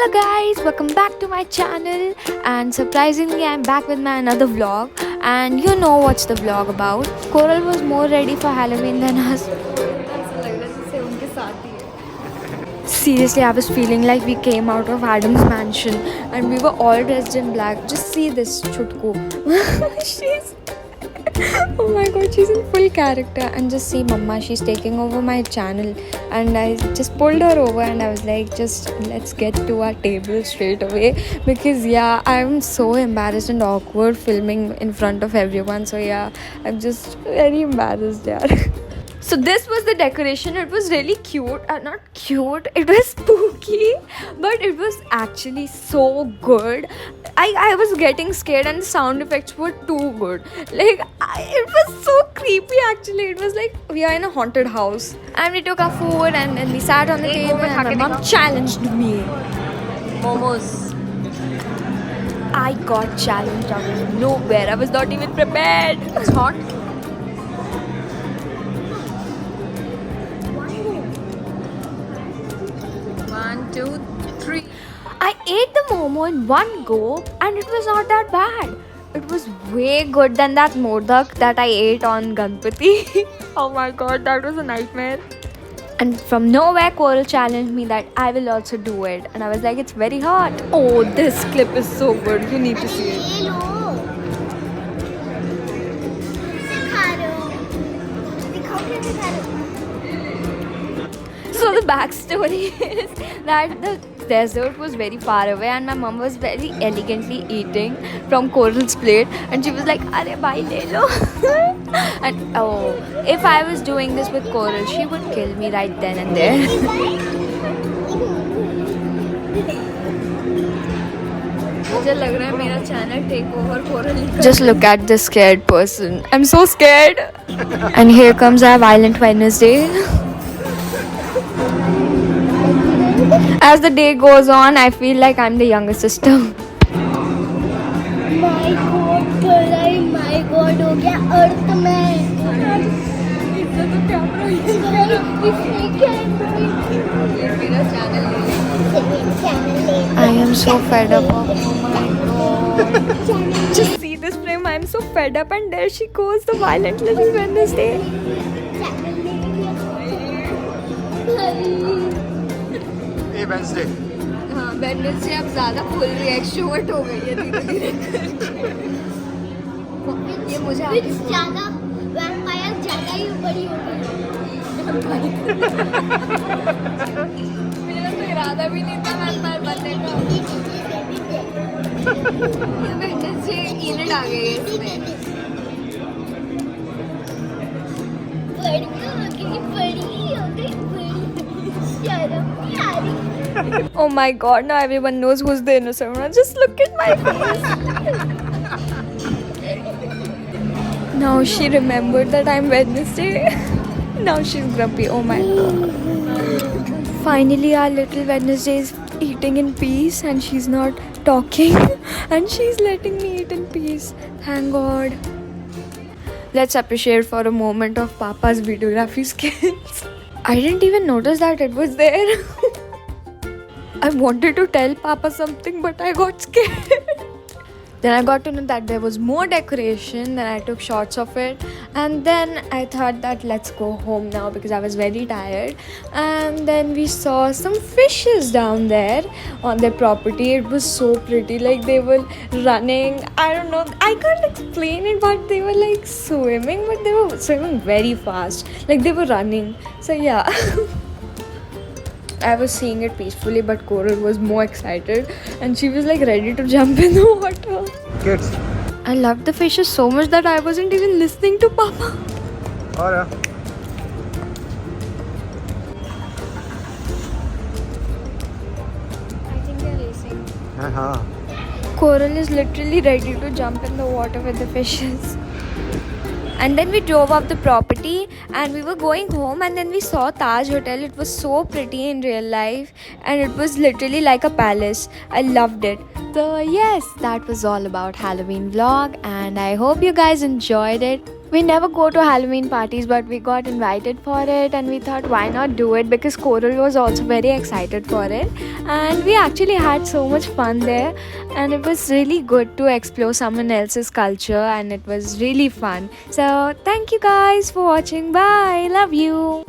Hello guys, welcome back to my channel, and surprisingly I'm back with my another vlog. And you know what's the vlog about. Coral was more ready for Halloween than us. Seriously, I was feeling like we came out of Adam's mansion and we were all dressed in black. Just see this Chutku. She's oh my god, she's in full character. And just see Mama, she's taking over my channel. And I just pulled her over and I was like, just let's get to our table straight away. Because yeah, I'm so embarrassed and awkward filming in front of everyone. So yeah, I'm just very embarrassed, yeah. So this was the decoration. It was really cute. Not cute, it was spooky, but it was actually so good. I was getting scared and the sound effects were too good. Like it was so creepy actually. It was like we are in a haunted house. And we took our food and then we sat on the table and my mom challenged me. Momos. I got challenged out of nowhere. I was not even prepared. It's hot. One, two, three. I ate the momo in one go and it was not that bad. It was way good than that modak that I ate on Ganpati. Oh my god, that was a nightmare. And from nowhere, Coral challenged me that I will also do it. And I was like, it's very hot. Oh, this clip is so good. You need to see it. So the backstory is that the desert was very far away and my mom was very elegantly eating from Coral's plate and she was like, "Arey bhai le lo." And oh, if I was doing this with Coral, she would kill me right then and there. मुझे लग रहा है मेरा channel take over कोरल. Just look at this scared person. I'm so scared. And here comes our violent Wednesday. As the day goes on, I feel like I'm the younger sister. My God हो गया अर्थ में. मेरा channel I am so fed up. Oh my god. Just see this frame. I'm so fed up, and there she goes, the violent little Wednesday. Hey Wednesday. हाँ Wednesday अब ज़्यादा full रिएक्शोवर्ट हो गई है धीरे धीरे करके. ये मुझे ज़्यादा वैम्पायर ज़्यादा ही बड़ी हो गई. मेरा तो इरादा भी नहीं था वैम्पायर बनने का. ये वेडनेसडे ईनेट आ गई है इसमें. बड़ी हो गई शर्म नहीं आ रही. Oh my god, now everyone knows who's the innocent one. Just look at my face. Now she remembered that I'm Wednesday. Now she's grumpy. Oh my god. Finally, our little Wednesday is eating in peace and she's not talking. And she's letting me eat in peace. Thank God. Let's appreciate for a moment of Papa's videography skills. I didn't even notice that it was there. I wanted to tell Papa something, but I got scared. Then I got to know that there was more decoration. Then I took shots of it. And then I thought that let's go home now because I was very tired. And then we saw some fishes down there on their property. It was so pretty. Like they were running. I don't know. I can't explain it, but they were like swimming. But they were swimming very fast. Like they were running. So yeah. I was seeing it peacefully, but Coral was more excited and she was like ready to jump in the water. Kids. I loved the fishes so much that I wasn't even listening to Papa. Alright. I think they're racing. हाँ. Coral is literally ready to jump in the water with the fishes. And then we drove up the property and we were going home and then we saw Taj Hotel. It was so pretty in real life and it was literally like a palace. I loved it. So yes, that was all about Halloween vlog and I hope you guys enjoyed it. We never go to Halloween parties, but we got invited for it, and we thought why not do it, because Coral was also very excited for it, and we actually had so much fun there, and it was really good to explore someone else's culture, and it was really fun. So thank you guys for watching. Bye. Love you.